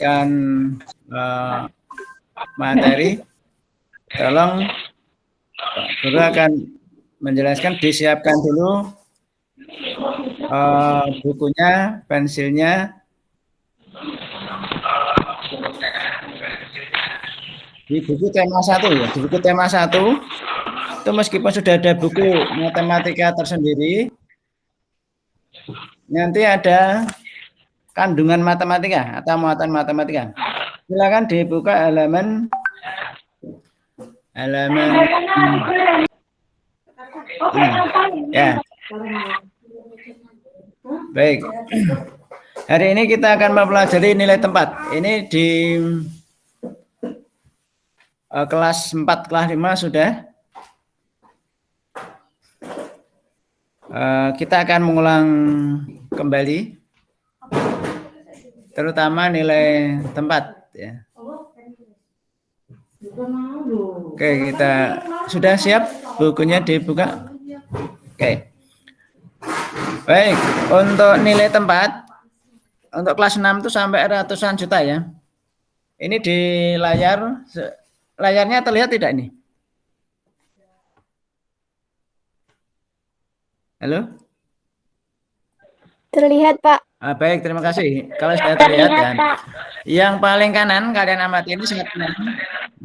menjelaskan materi, tolong Pak Guru akan menjelaskan, disiapkan dulu bukunya, pensilnya. Di buku tema 1 ya, di buku tema 1 itu meskipun sudah ada buku matematika tersendiri, nanti ada kandungan matematika atau muatan matematika. Silakan dibuka halaman ya. Baik. Hari ini kita akan mempelajari nilai tempat. Ini di kelas 4, kelas 5 sudah. Kita akan mengulang kembali, terutama nilai tempat. Ya. Oke, kita sudah siap, bukunya dibuka. Oke. Baik, untuk nilai tempat, untuk kelas 6 itu sampai ratusan juta ya. Ini di layarnya terlihat tidak ini? Halo? Terlihat, Pak. Baik, terima kasih. Kalau sudah terlihat kan. Yang paling kanan kalian amati ini sangat kanan.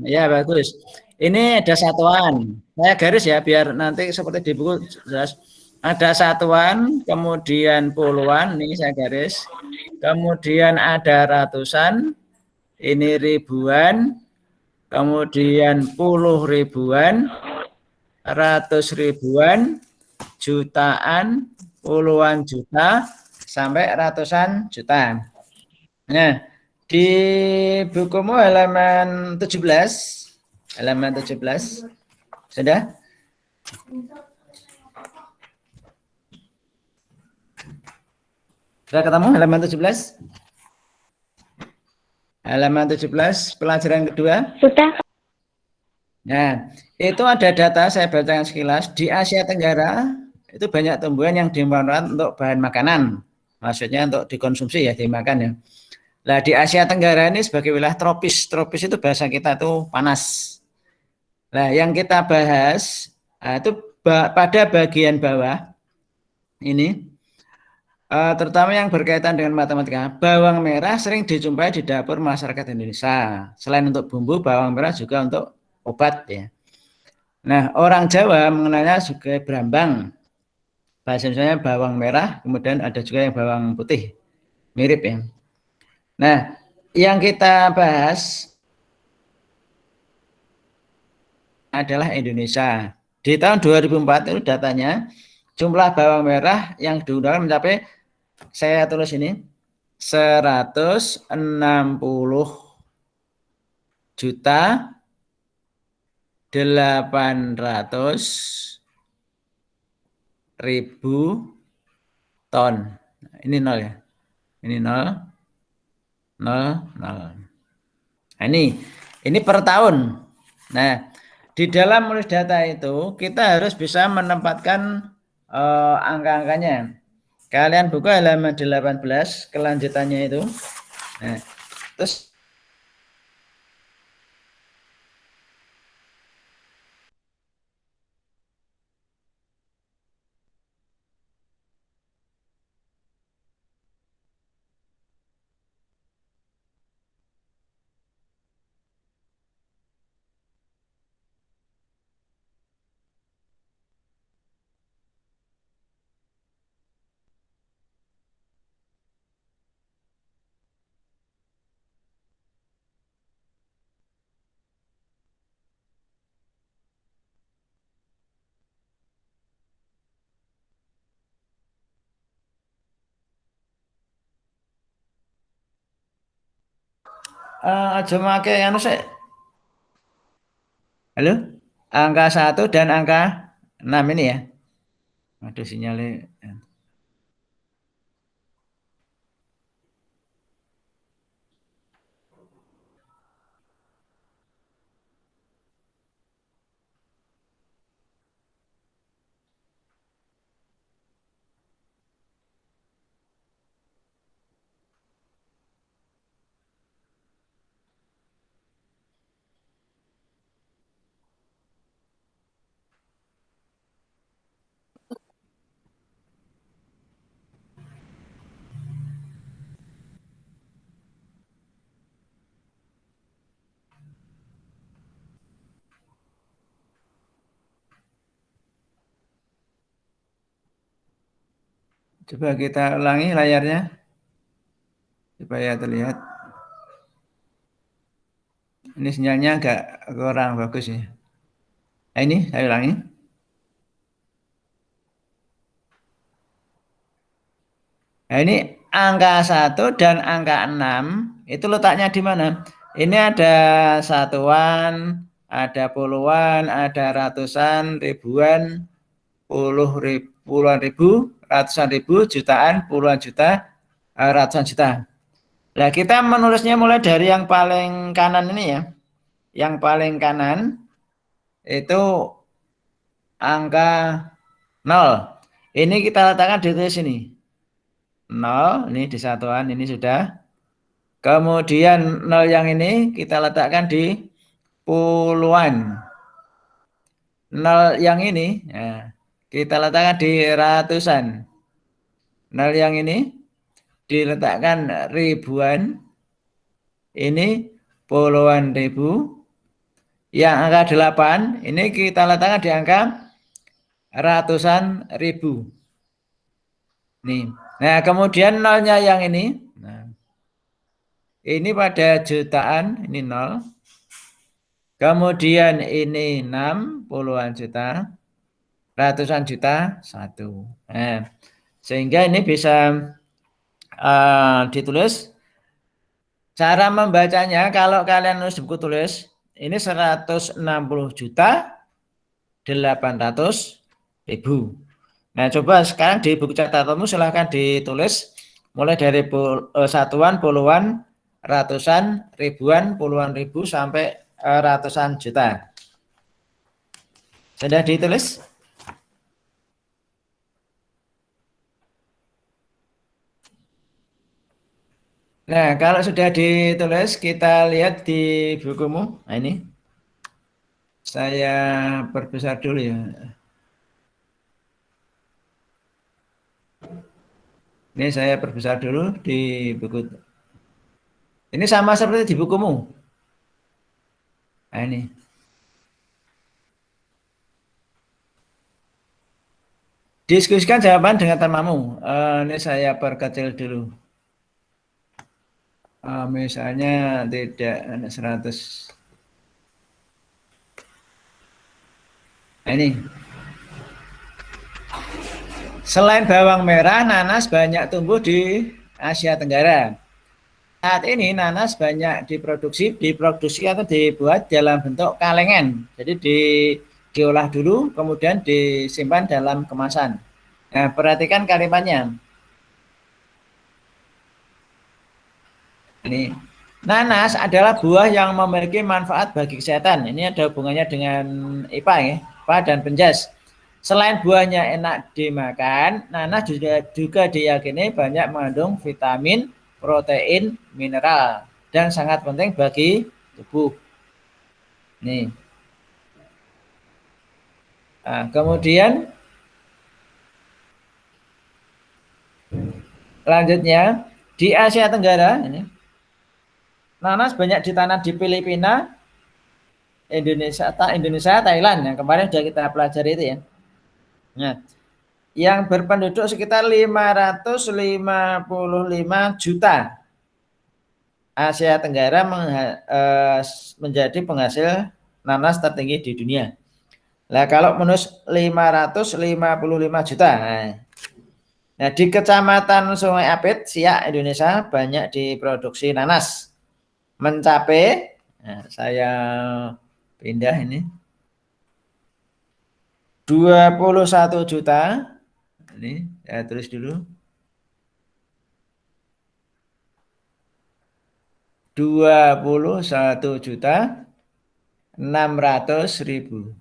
Ya, bagus. Ini ada satuan. Saya garis ya biar nanti seperti di buku jelas. Ada satuan, kemudian puluhan, ini saya garis. Kemudian ada ratusan, ini ribuan, kemudian puluh ribuan, ratus ribuan, jutaan, puluhan juta, sampai ratusan juta. Nah, di bukumu halaman 17, sudah? Sudah ketemu halaman 17? Halaman 17, pelajaran kedua. Sudah. Nah, itu ada data, saya bacakan sekilas. Di Asia Tenggara, itu banyak tumbuhan yang dimanfaatkan untuk bahan makanan. Maksudnya untuk dikonsumsi ya, dimakan ya. Nah, di Asia Tenggara ini sebagai wilayah tropis. Tropis itu bahasa kita itu panas. Nah, yang kita bahas, itu pada bagian bawah, ini, terutama yang berkaitan dengan matematika, bawang merah sering dijumpai di dapur masyarakat Indonesia. Selain untuk bumbu, bawang merah juga untuk obat ya. Nah, orang Jawa mengenalnya sebagai brambang. Bahasa Indonesia bawang merah, kemudian ada juga yang bawang putih. Mirip ya. Nah, yang kita bahas adalah Indonesia. Di tahun 2004 itu datanya, jumlah bawang merah yang digunakan mencapai, saya tulis ini, 160 juta 800.000 ton. Ini 0 ya. Ini 0, 0, 0. Nah, ini per tahun. Nah, di dalam menulis data itu kita harus bisa menempatkan angka-angkanya. Kalian buka halaman 18, kelanjutannya itu. Nah, terus aja make anu sik. Halo? Angka 1 dan angka 6 ini ya. Aduh sinyalnya. Coba kita ulangi layarnya supaya terlihat. Ini sinyalnya agak kurang bagus ya. Nah, ini saya ulangi. Nah, ini angka 1 dan angka 6 itu letaknya di mana? Ini ada satuan, ada puluhan, ada ratusan, ribuan, puluhan ribu, ratusan ribu, jutaan, puluhan juta, ratusan juta. Nah, kita menulisnya mulai dari yang paling kanan ini ya. Yang paling kanan itu angka 0. Ini kita letakkan di sini. 0, ini di satuan, ini sudah. Kemudian 0 yang ini kita letakkan di puluhan. 0 yang ini ya, kita letakkan di ratusan. 0 yang ini diletakkan ribuan. Ini puluhan ribu. Yang angka 8 ini kita letakkan di angka ratusan ribu. Nih. Nah, kemudian nolnya yang ini. Nah, ini pada jutaan, ini 0. Kemudian ini 6, puluhan juta, ratusan juta, 1. Nah, sehingga ini bisa ditulis. Cara membacanya, kalau kalian nulis buku tulis, ini 160 juta 800.000. Nah, coba sekarang di buku catatanmu silahkan ditulis mulai dari satuan, puluhan, ratusan, ribuan, puluhan ribu, sampai ratusan juta. Sudah ditulis? Nah, kalau sudah ditulis, kita lihat di bukumu. Nah, ini saya perbesar dulu ya. Ini saya perbesar dulu di buku. Ini sama seperti di bukumu. Nah, ini. Diskusikan jawaban dengan temanmu. Ini saya perkecil dulu. Misalnya tidak 100. Nah, ini. Selain bawang merah, nanas banyak tumbuh di Asia Tenggara. Saat ini nanas banyak diproduksi atau dibuat dalam bentuk kalengan. Jadi diolah dulu, kemudian disimpan dalam kemasan. Nah, perhatikan kalimatnya. Ini, nanas adalah buah yang memiliki manfaat bagi kesehatan. Ini ada hubungannya dengan IPA ya, IPA dan penjas. Selain buahnya enak dimakan, nanas juga diyakini banyak mengandung vitamin, protein, mineral, dan sangat penting bagi tubuh. Nih. Nah, kemudian lanjutnya di Asia Tenggara ini nanas banyak ditanam di Filipina, Indonesia, Thailand yang kemarin sudah kita pelajari itu ya. Nah, yang berpenduduk sekitar 555 juta. Asia Tenggara menjadi penghasil nanas tertinggi di dunia. Nah, kalau menurut 555 juta. Nah, di Kecamatan Sungai Apit, Siak, Indonesia banyak diproduksi nanas. Mencapai, nah, saya pindah ini, 21 juta. Ini saya tulis dulu. 21.600.000.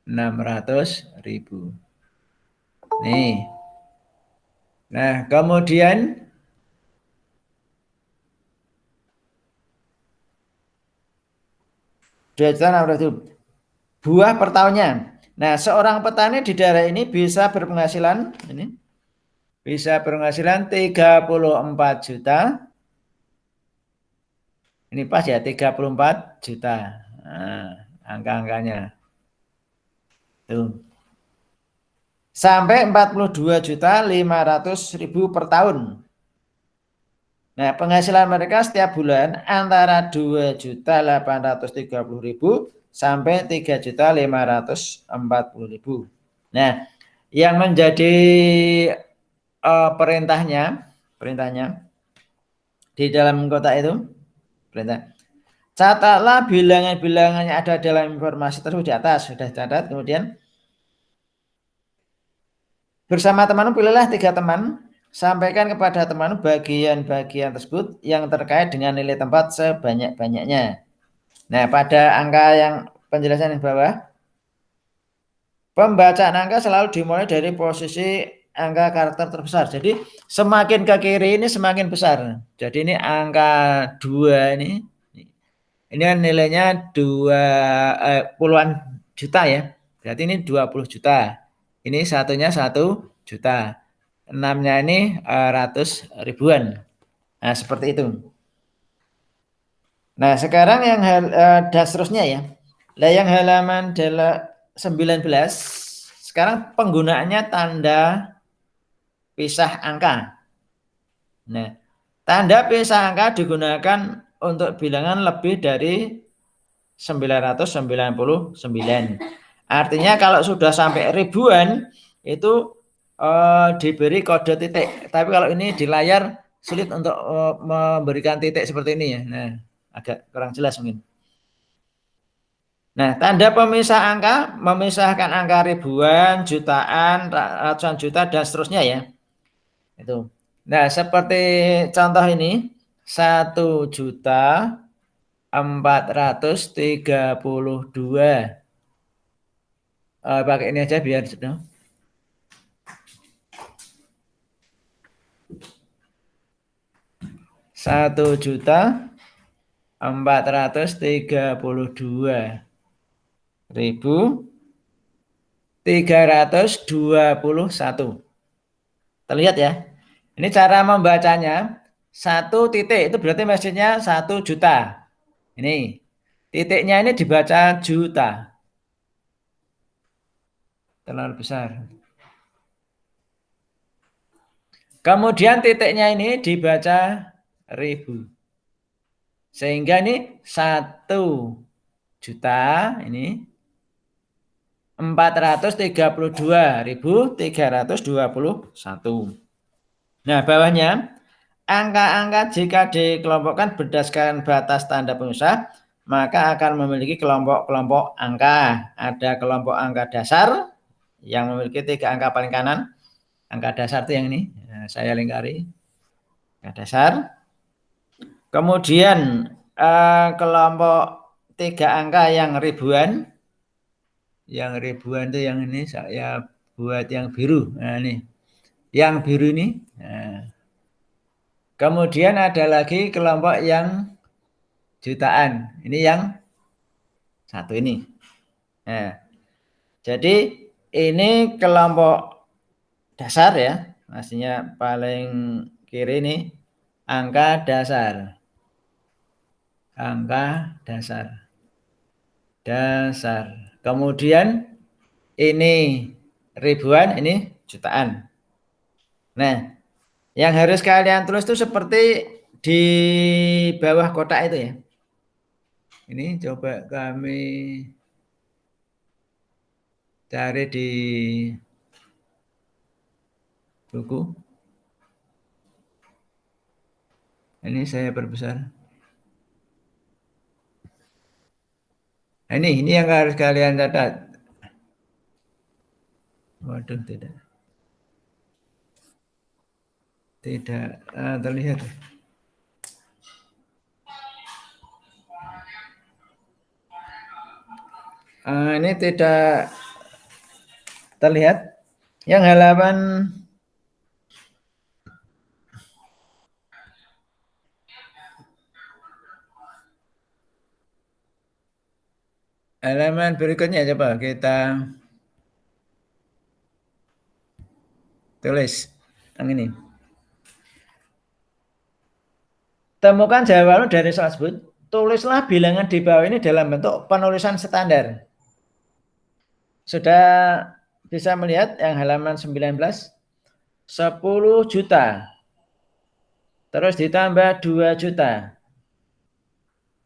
600.000. Nih. Nah, kemudian buah per tahunnya. Nah, seorang petani di daerah ini bisa berpenghasilan 34 juta. Ini pas ya, 34 juta. Nah, angka-angkanya. Tuh. sampai 42.500.000 per tahun. Nah, penghasilan mereka setiap bulan antara 2.830.000 sampai 3.540.000. Nah, yang menjadi perintahnya di dalam kotak itu, perintah. Catatlah bilangan-bilangan yang ada dalam informasi tersebut di atas. Sudah catat, kemudian bersama teman pilihlah 3 teman. Sampaikan kepada teman bagian-bagian tersebut yang terkait dengan nilai tempat sebanyak-banyaknya. Nah, pada angka yang penjelasan di bawah, pembacaan angka selalu dimulai dari posisi angka karakter terbesar. Jadi semakin ke kiri ini semakin besar. Jadi ini angka 2 ini kan nilainya puluhan juta ya. Berarti ini 20 juta. Ini satunya 1 juta. 6-nya ini ratus ribuan. Nah, seperti itu. Nah, sekarang yang dan seterusnya ya. Nah, yang halaman 19 sekarang penggunaannya tanda pisah angka. Nah, tanda pisah angka digunakan untuk bilangan lebih dari 999. Artinya kalau sudah sampai ribuan itu diberi kode titik. Tapi kalau ini di layar sulit untuk memberikan titik seperti ini ya. Nah, agak kurang jelas mungkin. Nah, tanda pemisah angka memisahkan angka ribuan, jutaan, ratusan juta dan seterusnya ya. Itu. Nah, seperti contoh ini 1.432. Pakai ini aja biar sudah. 1.432.321. Terlihat ya. Ini cara membacanya. 1 titik itu berarti mesinnya 1 juta. Ini titiknya ini dibaca juta. Terlalu besar. Kemudian titiknya ini dibaca ribu. Sehingga ini 1 juta ini 432.321. Nah, bawahnya angka-angka jika dikelompokkan berdasarkan batas tanda pemisah, maka akan memiliki kelompok-kelompok angka. Ada kelompok angka dasar yang memiliki 3 angka paling kanan. Angka dasar itu yang ini, saya lingkari. Angka dasar. Kemudian kelompok 3 angka yang ribuan. Yang ribuan itu yang ini saya buat yang biru. Nah, ini. Yang biru ini. Nah. Kemudian ada lagi kelompok yang jutaan. Ini yang satu ini. Nah, jadi ini kelompok dasar ya. Maksudnya paling kiri ini angka dasar. Angka dasar. Dasar. Kemudian ini ribuan, ini jutaan. Nah, yang harus kalian tulis itu seperti di bawah kotak itu ya. Ini coba kami cari di buku. Ini saya perbesar. Nah, ini yang harus kalian catat. Waduh, tidak terlihat. Ini tidak terlihat. Yang halaman berikutnya coba kita tulis yang ini. Temukan jawaban dari soal tersebut. Tulislah bilangan di bawah ini dalam bentuk penulisan standar. Sudah bisa melihat yang halaman 19, 10 juta. Terus ditambah 2 juta.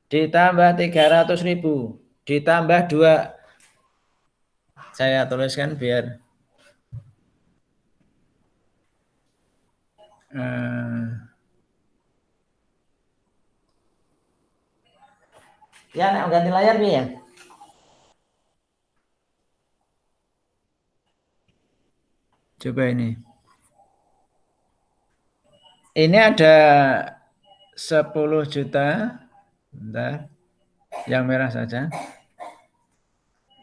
Ditambah 300.000. Ditambah 2. Saya tuliskan biar ya, nak ganti layar nih ya. Coba ini. Ini ada 10 juta. Bentar. Yang merah saja.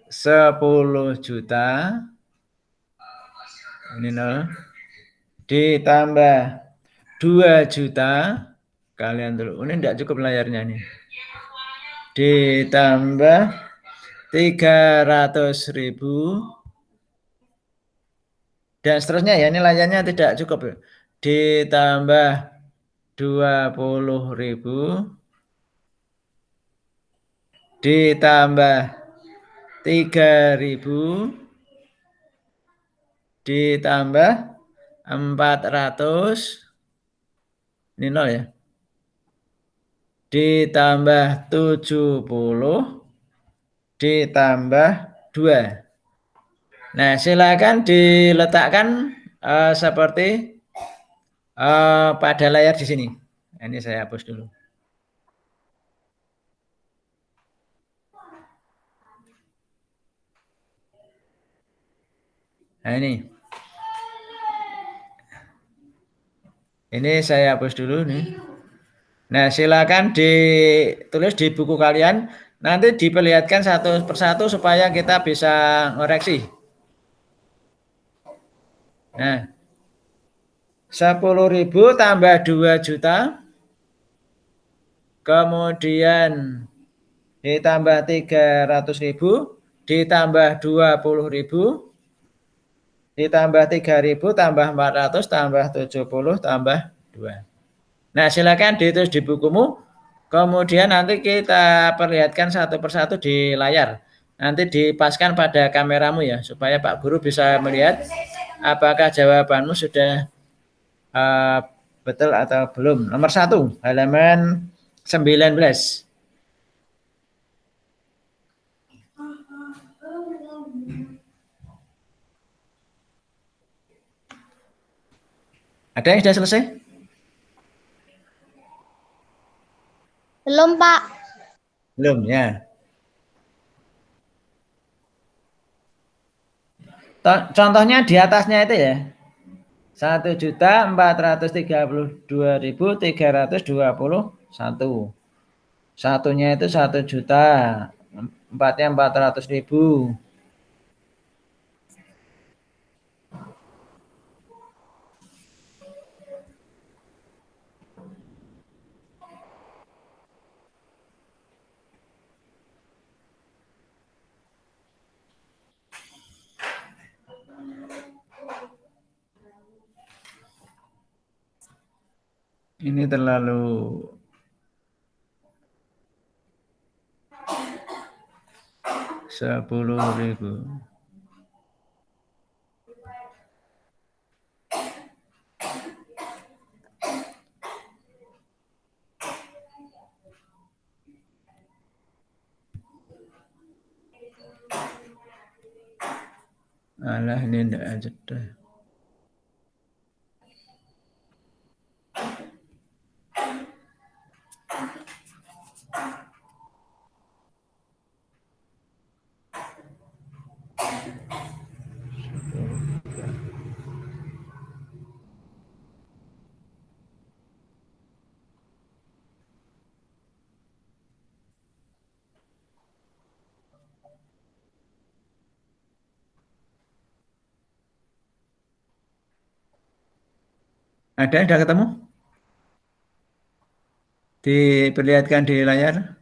10 juta. Ini 0. Ditambah 2 juta. Kalian dulu. Ini tidak cukup layarnya nih. Ditambah 300.000. Dan seterusnya ya. Ini layarnya tidak cukup. Ditambah 20.000. Ditambah 3.000. Ditambah 400. Ini 0 ya. Ditambah 70. Ditambah 2. Nah, silakan diletakkan seperti pada layar di sini. Ini saya hapus dulu. Nah, ini. Ini saya hapus dulu nih. Nah, silakan ditulis di buku kalian. Nanti diperlihatkan satu persatu supaya kita bisa ngoreksi. Nah, 10.000 tambah 2 juta. Kemudian ditambah 300.000. Ditambah 20.000. Ditambah 3.000 tambah 400 tambah 70 tambah 2. Nah, silakan ditulis di bukumu. Kemudian nanti kita perlihatkan satu persatu di layar. Nanti dipaskan pada kameramu ya, supaya Pak Guru bisa melihat apakah jawabanmu sudah betul atau belum. Nomor 1, halaman 19. Ada yang sudah selesai? Belum, Pak. Belum ya. Contohnya di atasnya itu ya. 1.432.321. Satunya itu 1 juta. Empatnya 400.000. Ini terlalu 10.000. Alah, ini enggak aja deh. Ada yang sudah ketemu? Diperlihatkan di layar.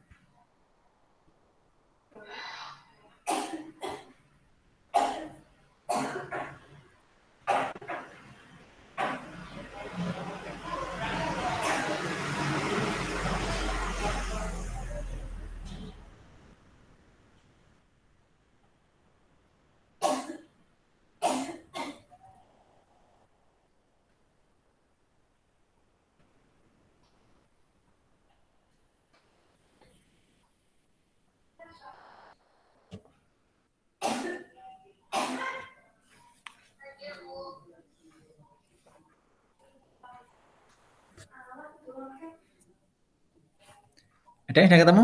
Ada yang sudah ketemu?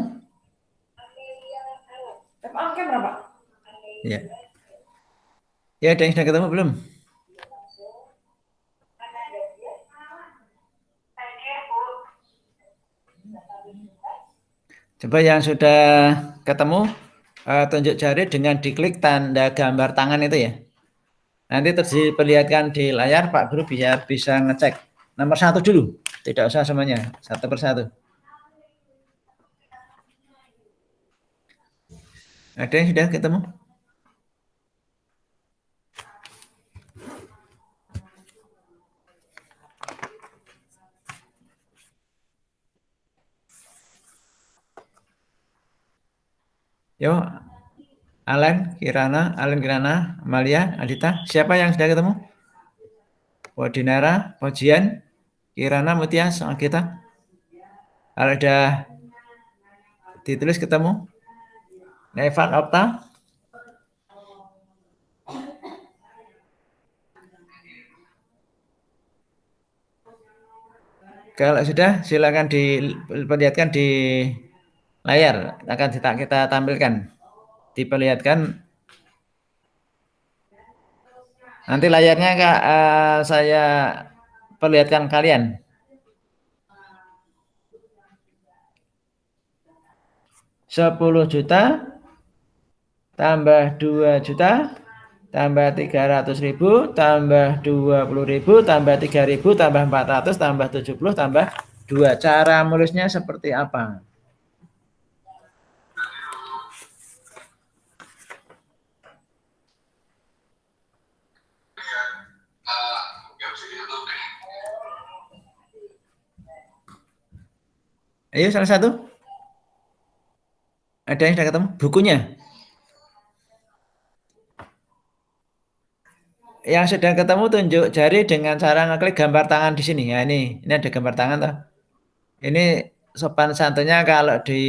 Berapa? Ya. Ya, ada yang sudah ketemu belum? Coba yang sudah ketemu, tunjuk jari dengan diklik tanda gambar tangan itu ya. Nanti terus diperlihatkan di layar, Pak Guru bisa ngecek. Nomor 1 dulu, tidak usah semuanya, satu persatu. Ada yang sudah ketemu? Yo, Alen Kirana, Amalia, Adita. Siapa yang sudah ketemu? Wadinara, Pojian, Kirana, Mutia, soal kita. Kalau sudah ditulis ketemu. Evan, Opta. Kalau sudah, silakan diperlihatkan di layar. Akan kita tampilkan. Diperlihatkan. Nanti layarnya Kak, saya perlihatkan kalian. Rp10.000.000 tambah 2 juta tambah 300.000 tambah 20.000 tambah 3.000 tambah 400 tambah 70 tambah 2. Cara menulisnya seperti apa? Ayo salah satu. Ada yang sudah ketemu bukunya? Yang sudah ketemu tunjuk jari dengan cara ngeklik gambar tangan di sini. Ya ini ada gambar tangan toh. Ini sopan santunnya kalau di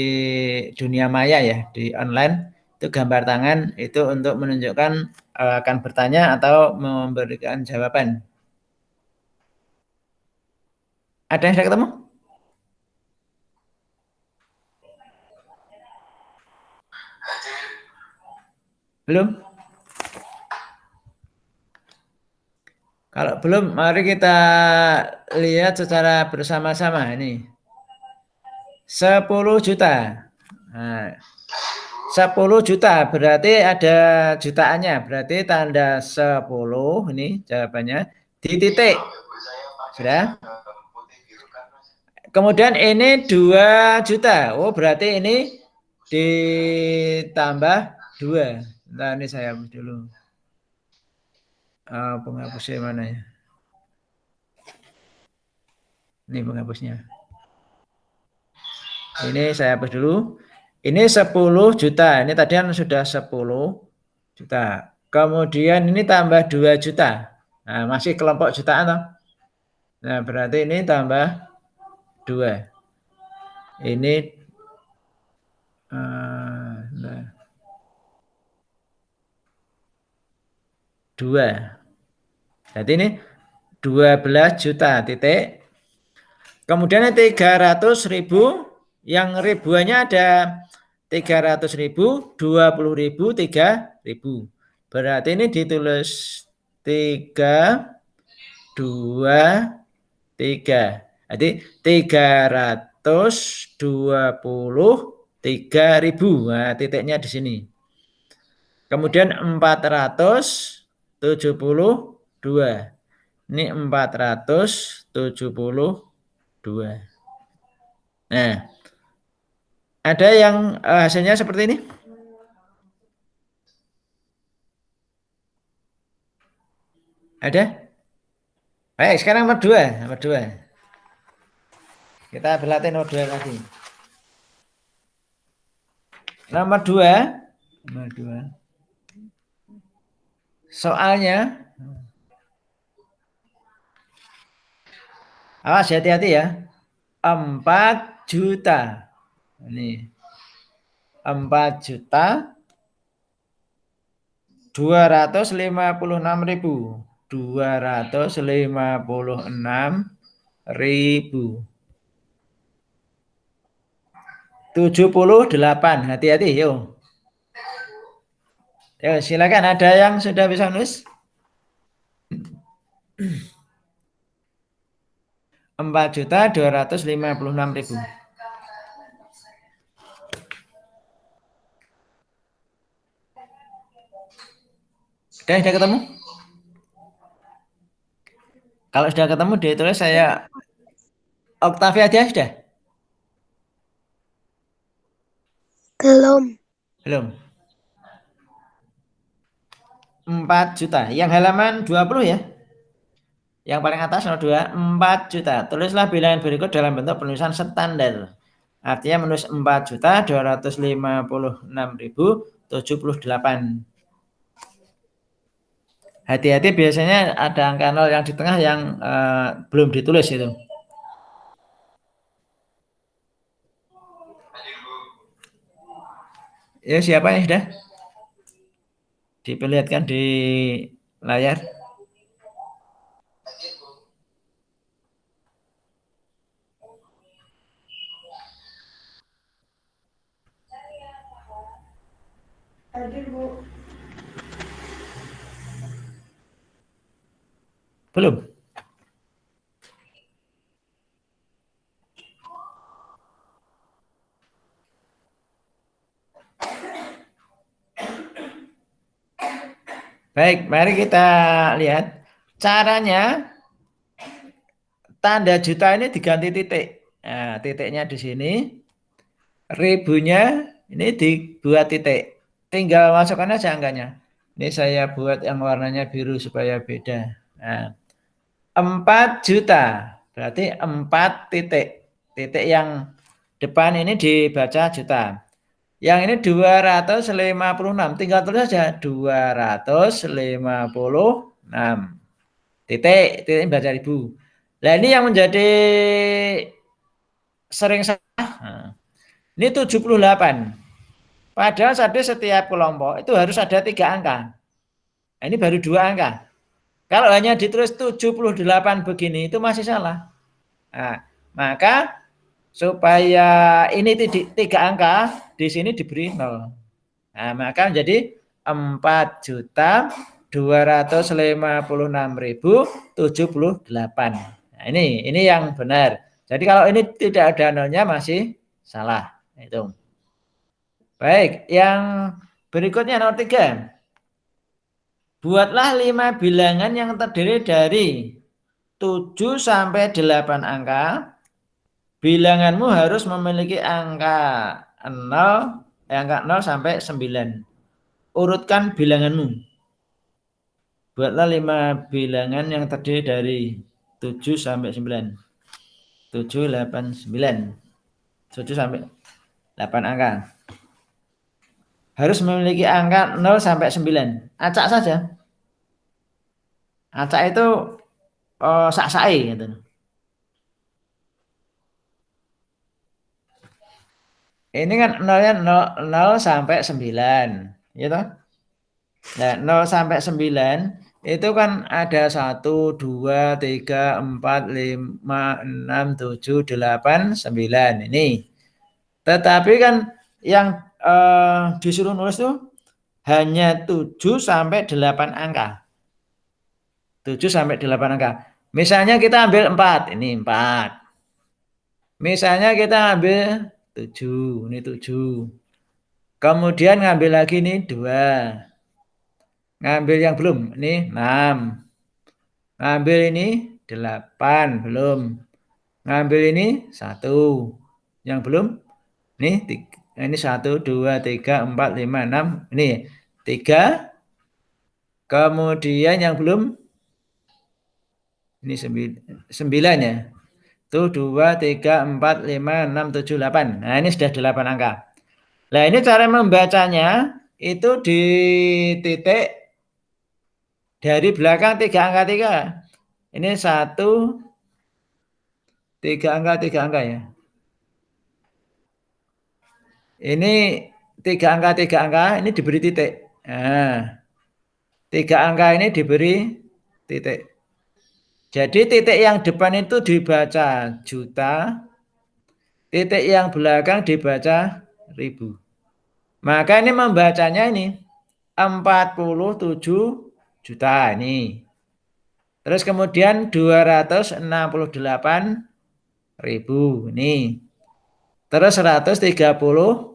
dunia maya ya, di online itu gambar tangan itu untuk menunjukkan akan bertanya atau memberikan jawaban. Ada yang sudah ketemu? Belum? Kalau belum, mari kita lihat secara bersama-sama ini. 10 juta. Nah, 10 juta berarti ada jutaannya. Berarti tanda 10 ini jawabannya di titik. Sudah? Kemudian ini 2 juta. Oh, berarti ini ditambah 2. Nah, ini saya hapus dulu. Penghapusnya mana ya? Ini penghapusnya. Ini saya hapus dulu. Ini 10 juta. Ini tadi kan sudah 10 juta. Kemudian ini tambah 2 juta. Nah, masih kelompok jutaan toh. Nah, berarti ini tambah 2. Ini 2. Jadi ini 12 juta titik. Kemudian 300.000, yang ribuannya ada 300.000, 20.000, 3.000. Berarti ini ditulis 3, 2, 3. Jadi 323.000. Nah, titiknya di sini. Kemudian 472. Ini 472. Nah, ada yang hasilnya seperti ini? Ada? Baik, sekarang nomor 2. Nomor 2. Kita berlatih nomor 2 lagi. Nomor 2. Nomor 2. Soalnya, awas hati-hati ya. 4 juta. Ini 4 juta 256.000. 256.000. 78. Hati-hati, yuk. Ya, silakan, ada yang sudah bisa nulis? 4.256.000. Sudah ketemu? Kalau sudah ketemu ditulis saya Octavia dia sudah? Belum. Belum. 4 juta. Yang halaman 20 ya? Yang paling atas 02, 4 juta. Tulislah bilangan berikut dalam bentuk penulisan standar. Artinya menulis 4.256.078. Hati-hati, biasanya ada angka 0 yang di tengah yang belum ditulis itu. Ya, siapa yang sudah? Diperlihatkan di layar. Hadir, Bu. Belum? Baik, mari kita lihat caranya. Tanda juta ini diganti titik. Nah, titiknya di sini. Ribunya ini dibuat titik. Tinggal masukkan aja angkanya. Ini saya buat yang warnanya biru supaya beda. Nah, 4 juta. Berarti 4 titik. Titik yang depan ini dibaca juta. Yang ini 256. Tinggal tulis saja 256. Titik baca ribu. Nah, ini yang menjadi sering salah. Nah, ini 78. Padahal setiap kelompok itu harus ada 3 angka. Nah, ini baru 2 angka. Kalau hanya ditulis 78 begini itu masih salah. Nah, maka supaya ini 3 angka di sini diberi 0. Nah, maka menjadi 4.256.078. Nah, ini yang benar. Jadi kalau ini tidak ada nolnya masih salah. Itu. Baik, yang berikutnya nomor 3. Buatlah 5 bilangan yang terdiri dari 7 sampai 8 angka. Bilanganmu harus memiliki angka 0 sampai 9. Urutkan bilanganmu. Buatlah 5 bilangan yang terdiri dari 7 sampai 9. 7, 8, 9. 7 sampai 8 angka. Harus memiliki angka 0 sampai 9. Acak saja. Acak itu sak-sae gitu. Ini kan 0 sampai 9, gitu. Nah, 0 sampai 9 itu kan ada 1, 2, 3, 4, 5, 6, 7, 8, 9 ini. Tetapi kan yang disuruh nulis tuh hanya 7 sampai 8 angka. 7 sampai 8 angka. Misalnya kita ambil 4, ini 4. Misalnya kita ambil 7, ini 7. Kemudian ngambil lagi ini 2. Ngambil yang belum, ini 6. Ngambil ini 8, belum. Ngambil ini 1. Yang belum, ini 1, 2, 3, 4, 5, 6. Ini 3. Kemudian yang belum, ini 9 ya. Itu 2, 3, 4, 5, 6, 7, 8. Nah, ini sudah 8 angka. Nah, ini cara membacanya itu di titik dari belakang 3 angka 3. Ini 1, 3 angka ya. Ini 3 angka, ini diberi titik. Nah, 3 angka ini diberi titik. Jadi titik yang depan itu dibaca juta, titik yang belakang dibaca 1000. Maka ini membacanya ini 47 juta ini. Terus kemudian 268.000 ini. Terus 139.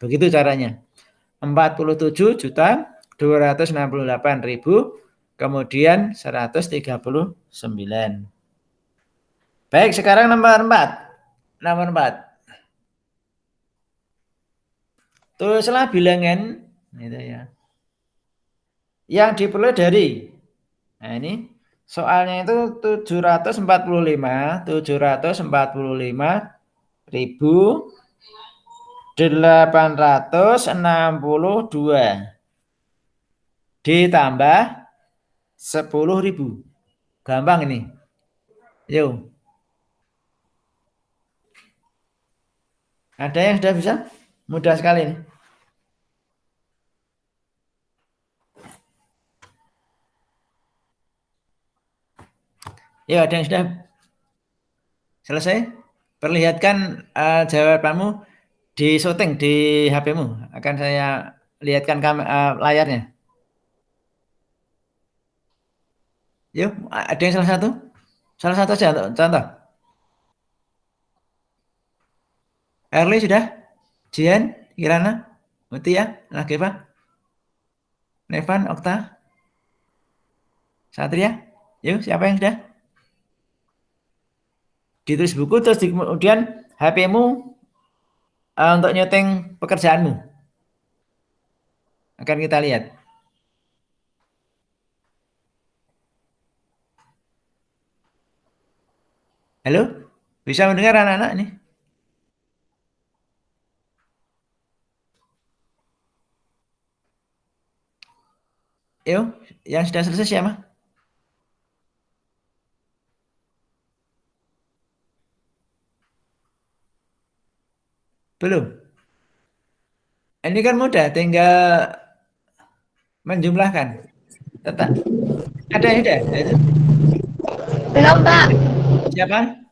Begitu caranya. 47.268.000 kemudian 139. Baik, sekarang nomor 4. Nomor 4. Tulislah bilangan gitu ya. Yang diperoleh dari. Nah, ini soalnya itu 745.862 ditambah 10.000. Gampang ini. Yuk. Ada yang sudah bisa? Mudah sekali ini. Ya, ada yang sudah selesai? Perlihatkan jawabanmu di syuting di HP-mu. Akan saya lihatkan layarnya. Yuk, ada yang salah satu? Salah satu saja contoh. Erli sudah? Jian, Kirana, Mutia, Nageva, Nevan, Okta, Satria. Yuk, siapa yang sudah? Ditulis buku terus kemudian HP-mu untuk nyeting pekerjaanmu. Akan kita lihat. Halo? Bisa mendengar anak-anak ini? Yuk, yang sudah selesai siapa? Belum. Ini kan mudah, tinggal menjumlahkan. Tetap. Ada yang sudah? Belum, Pak. Siapa?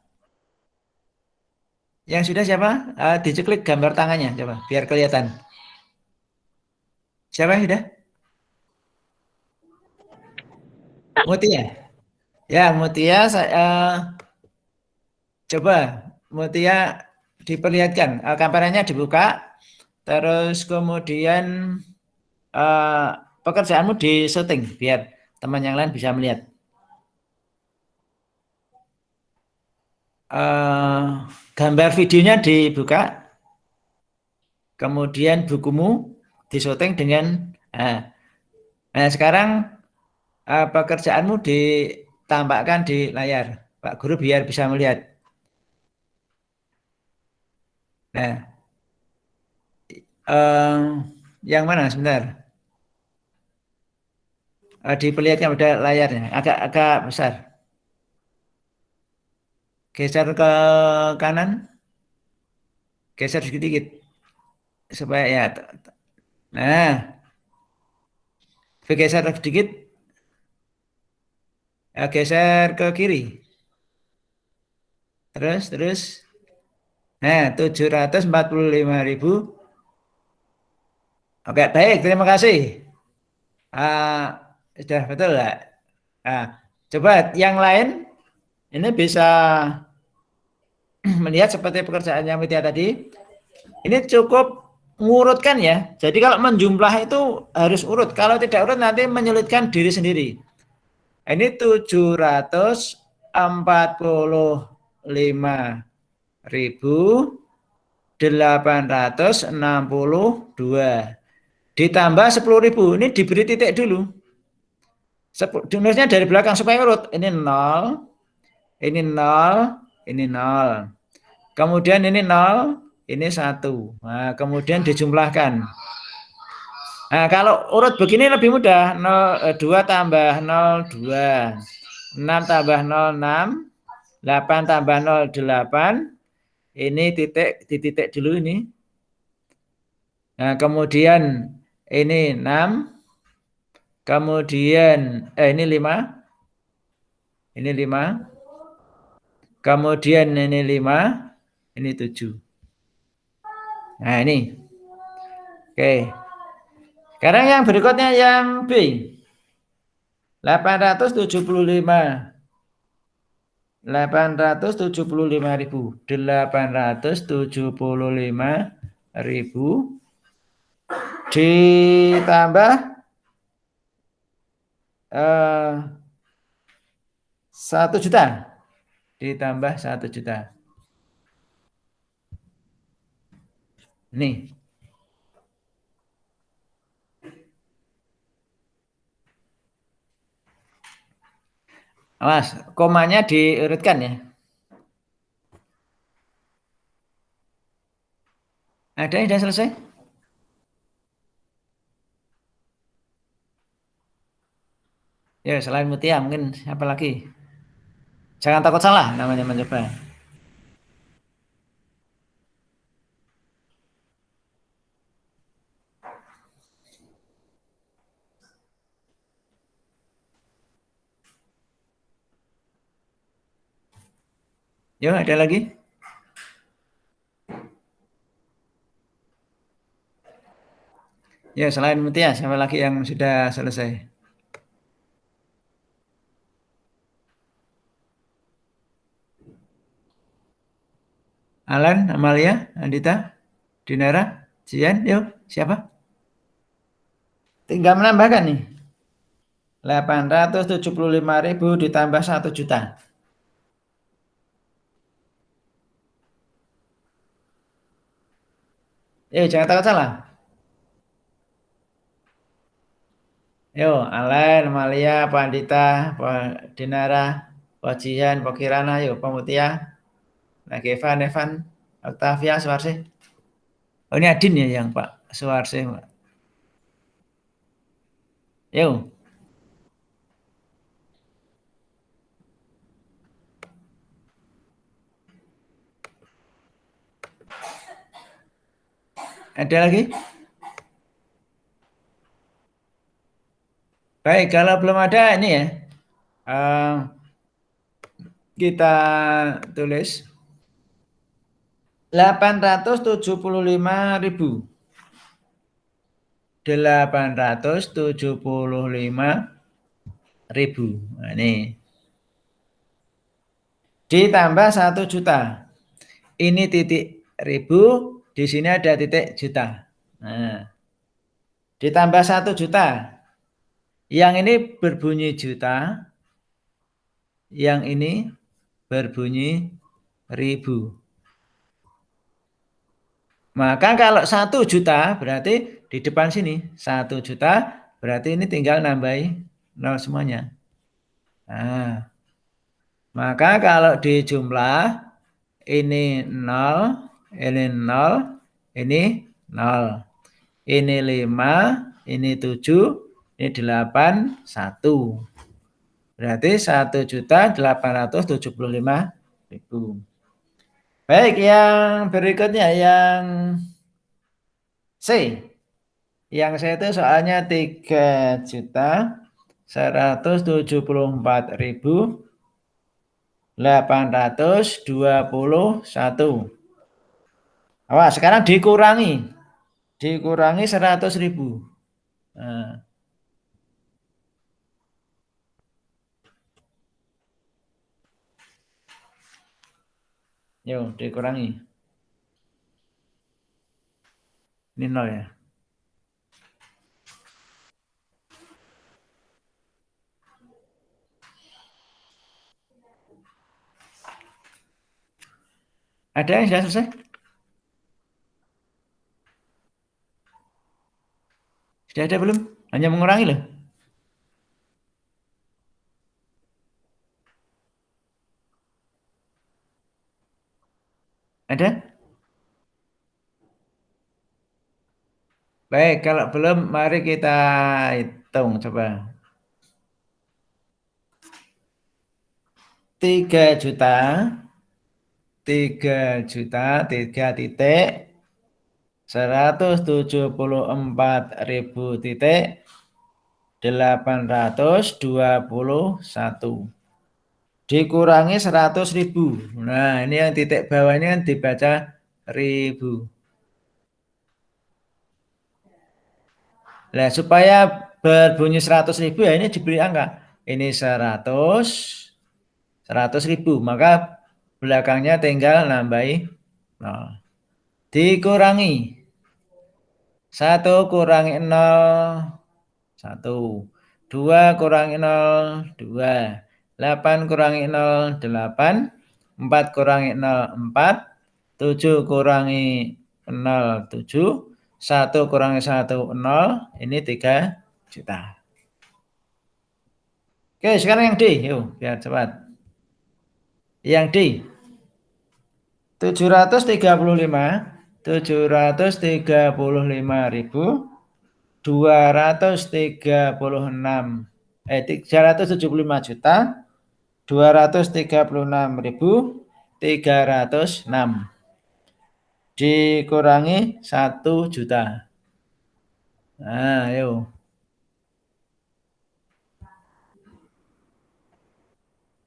Yang sudah siapa? Diceklik gambar tangannya, coba biar kelihatan. Siapa yang sudah? Mutia. Ya, Mutia. Coba Mutia diperlihatkan. Kameranya dibuka. Terus kemudian pekerjaanmu di syuting biar teman yang lain bisa melihat. Gambar videonya dibuka. Kemudian bukumu disyuting dengan nah sekarang pekerjaanmu ditampakkan di layar Pak Guru biar bisa melihat. Nah, yang mana sebentar? Diperlihatkan pada layarnya agak besar. Geser ke kanan, geser sedikit supaya ya. Nah, geser sedikit, geser ke kiri. Terus. Nah, 745.000. Oke, baik, terima kasih. Sudah betul lah. Coba yang lain ini bisa melihat seperti pekerjaannya Mutia tadi. Ini cukup mengurutkan ya. Jadi kalau menjumlah itu harus urut. Kalau tidak urut nanti menyulitkan diri sendiri. Ini 745.862 ditambah 10.000. Ini diberi titik dulu. Nulisnya dari belakang supaya urut. Ini 0, ini 0, ini 0. Kemudian ini 0, ini 1. Nah, kemudian dijumlahkan. Nah, kalau urut begini lebih mudah. 2 tambah 0, 2. 6 tambah 0, 6. 8 tambah 0, 8. Ini titik, di titik dulu ini. Nah, kemudian ini 6. Kemudian, ini 5. Ini 5. Kemudian ini 5. Ini 7. Nah, ini. Oke. Sekarang yang berikutnya yang B. 875. 875.000. 875.000 ditambah 1 juta. Ditambah 1 juta. Nih. Awas, komanya diurutkan ya. Ada yang sudah selesai? Ya, selain Mutia mungkin siapa lagi? Jangan takut salah namanya mencoba. Yuk, ada lagi? Ya, selain Mutia, siapa lagi yang sudah selesai? Alan, Amalia, Andita, Dinara, Jian, yuk, siapa? Tinggal menambahkan nih. 875.000 ditambah 1 juta. Jangan takut salah. Yo, Alen, Malia, Pandita, Dinara, Jian, Kirana, yuk, Pemutia, Evan, Octavia, Suarse. Oh, ini Adin ya yang Pak Suarse. Yuk. Ada lagi? Baik, kalau belum ada ini ya. Kita tulis 875.000. 875.000. Nah, ini. Ditambah 1 juta. Ini titik ribu, di sini ada titik juta. Nah, ditambah 1 juta. Yang ini berbunyi juta. Yang ini berbunyi ribu. Maka kalau 1 juta berarti di depan sini 1 juta berarti ini tinggal nambahi 0 semuanya. Nah, maka kalau dijumlah ini 0, ini 0, ini 0. Ini 5, ini 7, ini 8, 1. Berarti 1.875.000. Baik, yang berikutnya yang C. Yang C itu soalnya 3.174.821. Awas, sekarang dikurangi 100.000. Nah. Yuk, dikurangi. Ini 0 ya. Ada yang sudah selesai? Sudah ada belum? Hanya mengurangi loh. Ada? Baik, kalau belum mari kita hitung coba. 3 juta, 3 titik, 174.000 titik, 821. dikurangi 100.000. Nah, ini yang titik bawah ini kan dibaca ribu. Nah, supaya berbunyi 100.000 ya ini diberi angka. Ini 100.000. Maka belakangnya tinggal nambahi 0. Dikurangi 1 kurangi 0, 1. 2 kurangi 0, 2. 8 kurangi 0, 8. 4 kurangi 0, 4. 7 kurangi 0, 7. 1 kurangi 1, 0. Ini 3 juta. Oke, sekarang yang D. Yuk, biar cepat. Yang D. 375 juta 236.306 dikurangi 1 juta. Nah, ayo.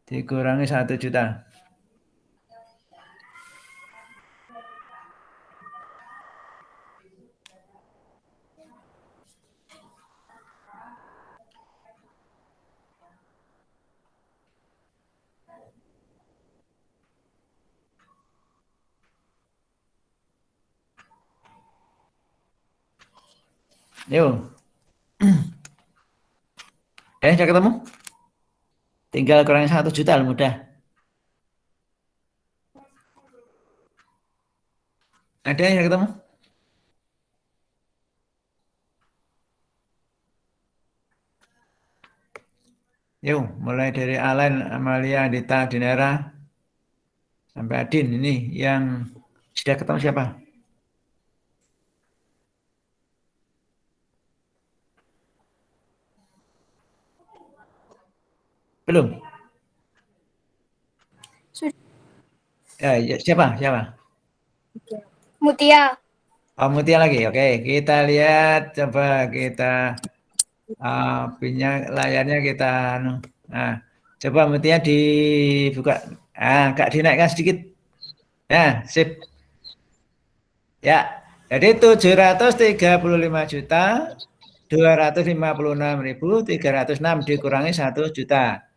Dikurangi 1 juta. Yuk. Sudah ketemu? Tinggal kurangi 1 juta, mudah. Ada yang ketemu? Yuk, mulai dari Alan, Amalia, Dita, Dinara, sampai Adin. Ini yang sudah ketemu siapa? Belum? Sudah. Ya, siapa? Mutia. Oh, Mutia lagi. Oke, kita lihat. Coba kita layarnya kita. Nah, coba Mutia dibuka. Agak dinaikkan sedikit. Nah, sip. Ya, jadi 735.256.306 dikurangi 1 juta.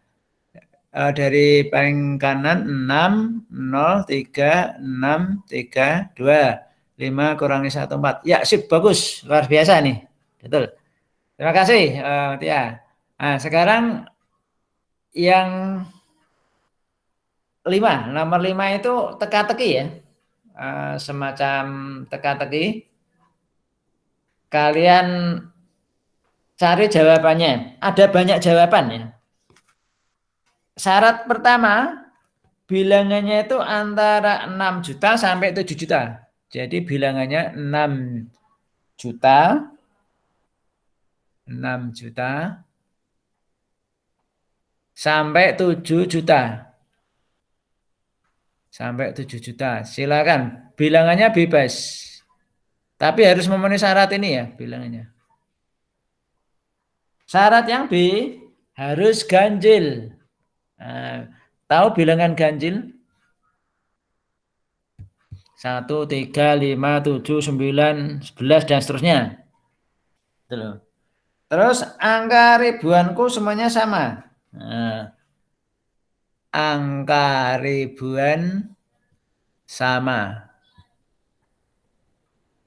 Dari paling kanan 6, 0, 3, 6, 3, 2. 5 kurangi 1, 4. Ya, sip, bagus. Luar biasa nih. Betul. Terima kasih, Tia. Nah, sekarang yang 5. Nomor 5 itu teka-teki ya. Semacam teka-teki. Kalian cari jawabannya. Ada banyak jawaban ya. Syarat pertama, bilangannya itu antara 6 juta sampai 7 juta. Jadi bilangannya 6 juta, 6 juta sampai 7 juta. Sampai 7 juta. Silakan, bilangannya bebas. Tapi harus memenuhi syarat ini ya bilangannya. Syarat yang B, harus ganjil. Nah, tahu bilangan ganjil? 1, 3, 5, 7, 9, 11, dan seterusnya. Terus angka ribuanku semuanya sama. Nah, angka ribuan sama.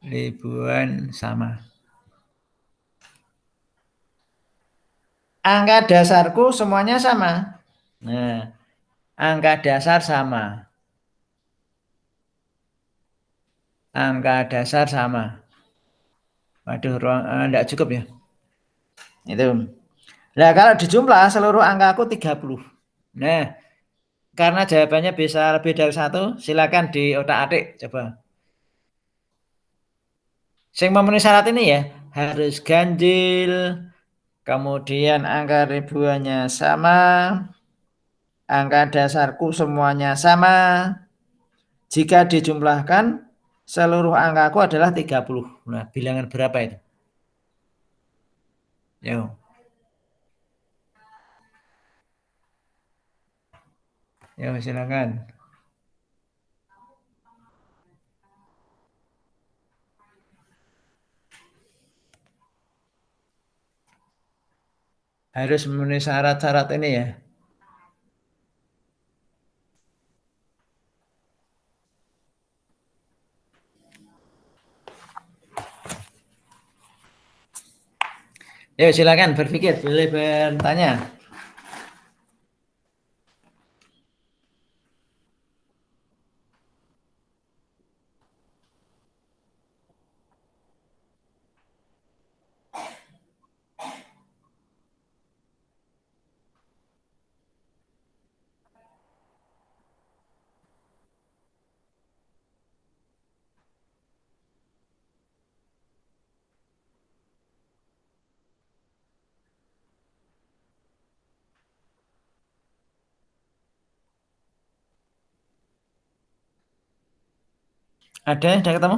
Ribuan sama. Angka dasarku semuanya sama. Nah, angka dasar sama. Angka dasar sama. Waduh, enggak cukup ya. Itu. Nah, kalau dijumlah seluruh angka aku 30. Nah, karena jawabannya bisa lebih dari 1, silakan di otak-atik coba. Yang memenuhi syarat ini ya, harus ganjil, kemudian angka ribuannya sama, angka dasarku semuanya sama. Jika dijumlahkan, seluruh angkaku adalah 30. Nah, bilangan berapa itu? Yo. Ya, silakan. Harus memenuhi syarat-syarat ini ya. Ya, silakan berpikir, boleh bertanya. Ada yang sudah ketemu?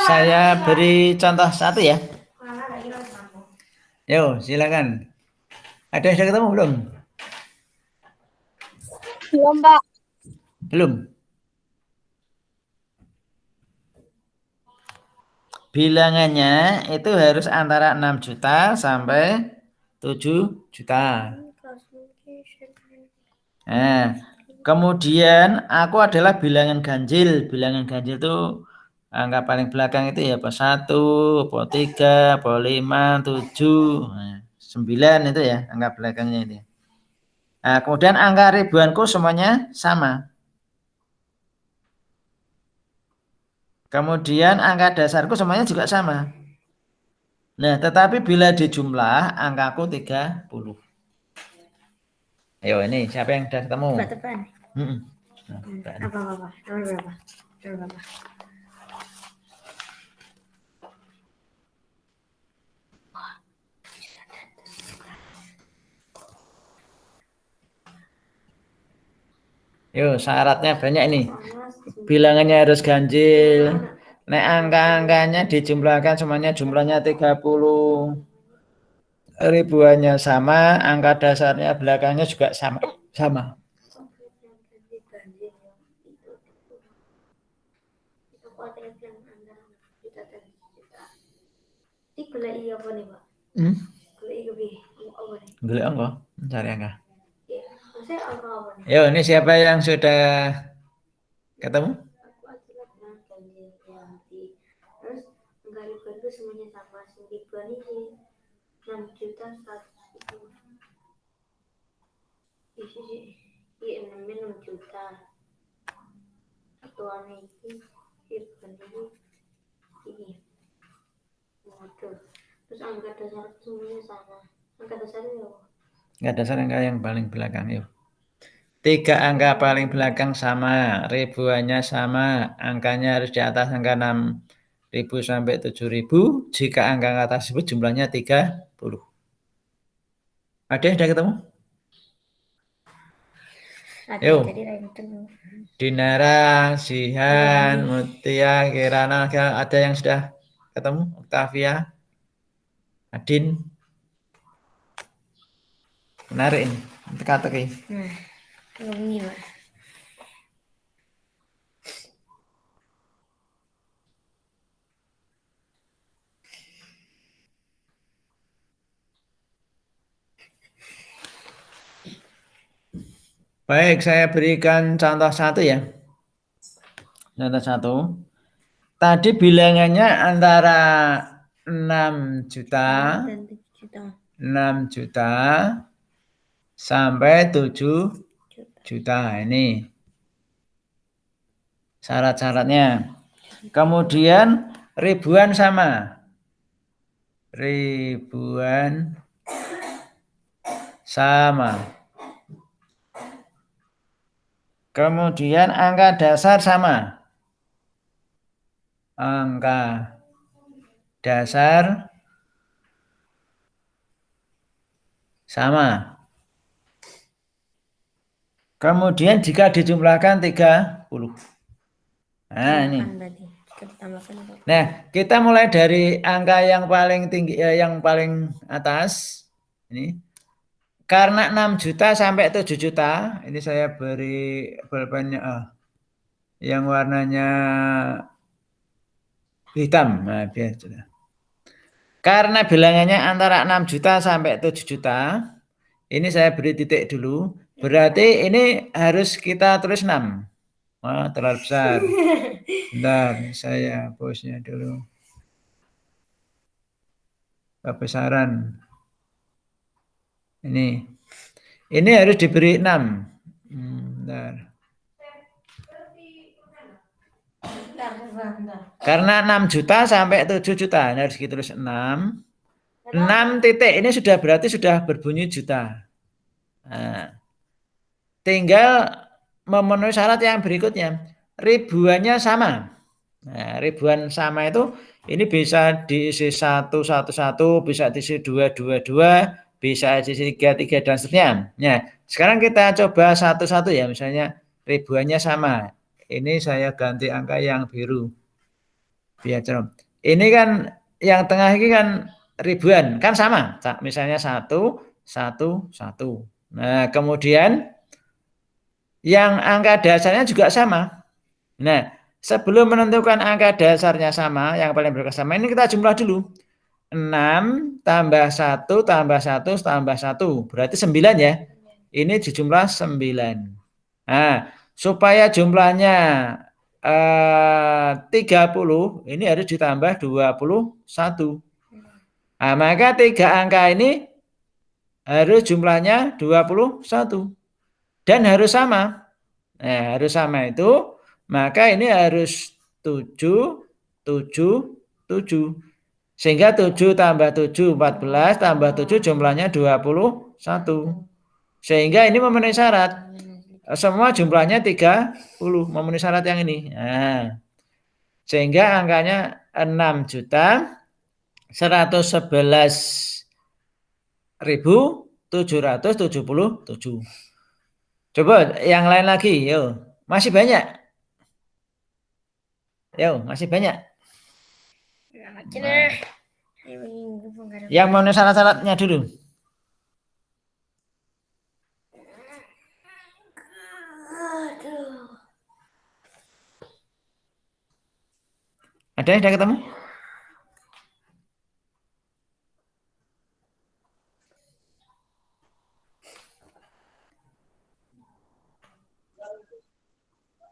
Saya beri contoh satu ya. Yo, silakan. Ada yang sudah ketemu belum? Belum, Pak. Belum. Bilangannya itu harus antara 6 juta sampai 7 juta. Nah, kemudian aku adalah bilangan ganjil. Bilangan ganjil itu angka paling belakang itu ya apa 1, apa 3, apa 5, 7, 9 itu ya angka belakangnya itu. Nah, kemudian angka ribuanku semuanya sama. Kemudian angka dasarku semuanya juga sama. Nah, tetapi bila dijumlah angkaku 30. Ayo ini siapa yang sudah ketemu? Tepan. Apa? Nomor berapa? Yuk, syaratnya banyak ini. Bilangannya harus ganjil. Nek angka-angkanya dijumlahkan semuanya jumlahnya 30. Ribuannya sama, angka dasarnya belakangnya juga sama. Golek angka, cari angka. Yo, ini siapa yang sudah ketemu? Terus angka ribuan itu semuanya sama. Ribuan ini 6 juta 100 ribu. Iya, 6 juta. Satuan ini ribuan ini. Waduh. Terus angka dasar semuanya sama. Angka dasarnya apa? Angka dasar angka yang paling belakang yuk. 3 angka paling belakang sama, ribuannya sama, angkanya harus di atas angka 6.000 sampai 7.000. Jika angka tersebut jumlahnya 30. Ada yang sudah ketemu? Yuk. Dinara, Sihan, Mutia, Kirana, ada yang sudah ketemu? Octavia, Adin. Menarik ini, teka-teki. Ini, Pak. Baik, saya berikan contoh satu ya. Contoh satu. Tadi bilangannya antara 6 juta, 6 juta sampai 7 juta. Ini syarat-syaratnya. Kemudian ribuan sama. ribuan sama. Kemudian angka dasar sama. Angka dasar sama. Kemudian jika dijumlahkan 30. Nah, ini. Nah, kita mulai dari angka yang paling tinggi, yang paling atas. Ini. Karena 6 juta sampai 7 juta, ini saya beri pulpennya yang warnanya hitam. Nah, biar sudah. Karena bilangannya antara 6 juta sampai 7 juta, ini saya beri titik dulu. Berarti ini harus kita tulis 6. Wah, terlalu besar. Bentar, saya hapusnya dulu. Kebesaran. Ini harus diberi 6. Bentar. Karena 6 juta sampai 7 juta, ini harus ditulis 6. 6 titik ini sudah berarti sudah berbunyi juta. Nah, tinggal memenuhi syarat yang berikutnya. Ribuannya sama. Nah, ribuan sama itu ini bisa diisi 1, 1, 1, bisa diisi 2, 2, 2, bisa diisi 3, 3, dan seterusnya. Nah, sekarang kita coba satu-satu ya. Misalnya ribuannya sama. Ini saya ganti angka yang biru. Biar cerah. Ini kan yang tengah ini kan ribuan, kan sama. Misalnya 1, 1, 1. Nah, kemudian yang angka dasarnya juga sama. Nah, sebelum menentukan angka dasarnya sama, yang paling berkesamaan ini kita jumlah dulu. 6 tambah 1 tambah 1 tambah 1. Berarti 9 ya. Ini dijumlah 9. Nah, supaya jumlahnya 30, ini harus ditambah 21. Nah, maka 3 angka ini harus jumlahnya 21. Dan harus sama. Nah, harus sama itu, maka ini harus 7, 7, 7. Sehingga 7 tambah 7, 14, tambah 7 jumlahnya 21. Sehingga ini memenuhi syarat. Semua jumlahnya 30, memenuhi syarat yang ini. Nah, sehingga angkanya 6.111.777. Coba yang lain lagi, yo. Masih banyak. Yo, masih banyak. Nah, yang memenuhi syarat-syaratnya dulu. Ada yang sudah ketemu?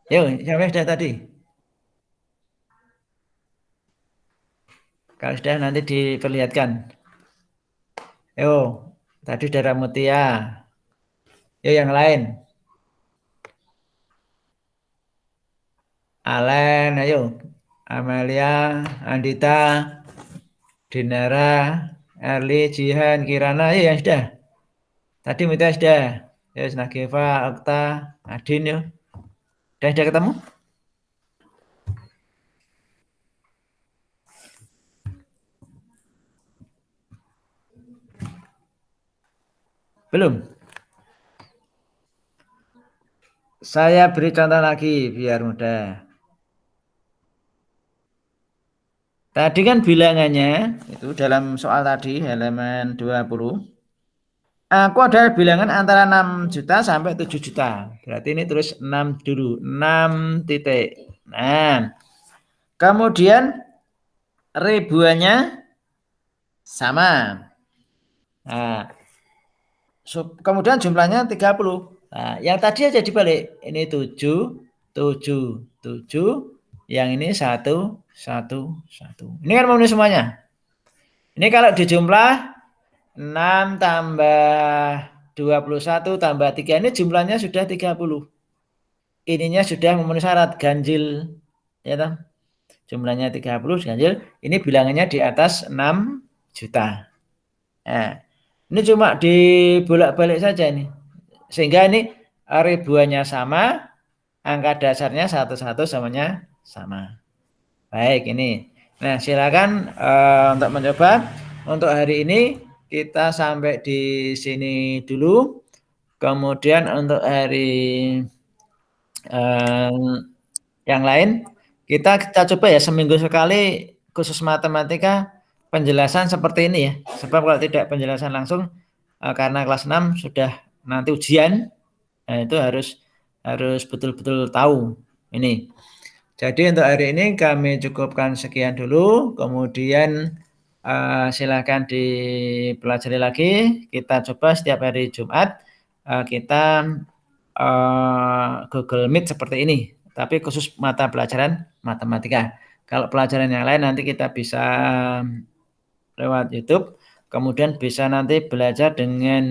Yo, siapa sudah tadi? Kalau sudah nanti diperlihatkan. Yo, tadi sudah Mutia. Yo, yang lain. Alen, ayo. Amalia, Andita, Dinara, Erli, Jihan, Kirana, ayo yang sudah. Tadi Mutia sudah. Ya, Nagiva, Okta, Adin, yo. Sudah ketemu? Belum? Saya beri contoh lagi biar mudah. Tadi kan bilangannya itu dalam soal tadi halaman 20. Aku ada bilangan antara 6 juta sampai 7 juta. Berarti ini terus 6 dulu. 6 titik. Nah, kemudian ribuannya sama. Nah, kemudian jumlahnya 30. Nah, yang tadi aja dibalik. Ini 7, 7, 7. Yang ini 1, 1, 1. Ini kan memenuhi semuanya. Ini kalau dijumlah 6 tambah 21 tambah 3. Ini jumlahnya sudah 30. Ininya sudah memenuhi syarat ganjil. Ya toh? Jumlahnya 30 ganjil. Ini bilangannya di atas 6 juta. Nah, ini cuma dibolak-balik saja ini. Sehingga ini ribuannya sama, angka dasarnya 11 semuanya sama. Baik, ini. Nah, silakan untuk mencoba. Untuk hari ini kita sampai di sini dulu. Kemudian untuk hari yang lain kita coba ya seminggu sekali khusus matematika penjelasan seperti ini ya. Sebab kalau tidak penjelasan langsung karena kelas 6 sudah nanti ujian, nah itu harus betul-betul tahu ini. Jadi untuk hari ini kami cukupkan sekian dulu. Kemudian silakan dipelajari lagi. Kita coba setiap hari Jumat kita Google Meet seperti ini, tapi khusus mata pelajaran matematika. Kalau pelajaran yang lain nanti kita bisa lewat YouTube, kemudian bisa nanti belajar dengan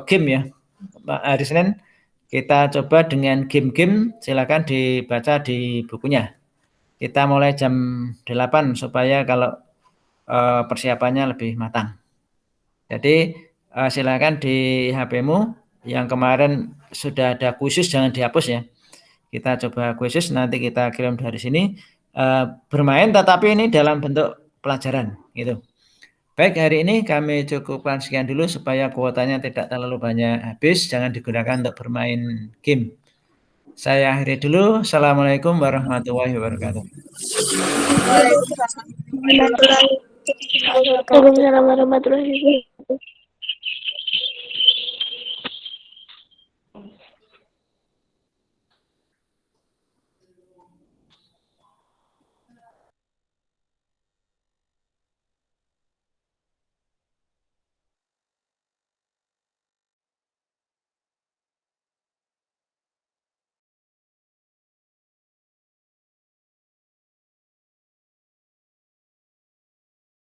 game ya. Hari Senin kita coba dengan game-game, silakan dibaca di bukunya. Kita mulai jam 8 supaya kalau persiapannya lebih matang. Jadi silakan di HP-mu yang kemarin sudah ada khusus jangan dihapus ya. Kita coba khusus nanti kita kirim dari sini bermain tetapi ini dalam bentuk pelajaran gitu. Baik, hari ini kami cukupkan sekian dulu supaya kuotanya tidak terlalu banyak habis, jangan digunakan untuk bermain game. Saya akhiri dulu. Assalamualaikum warahmatullahi wabarakatuh. Waalaikumsalam warahmatullahi wabarakatuh.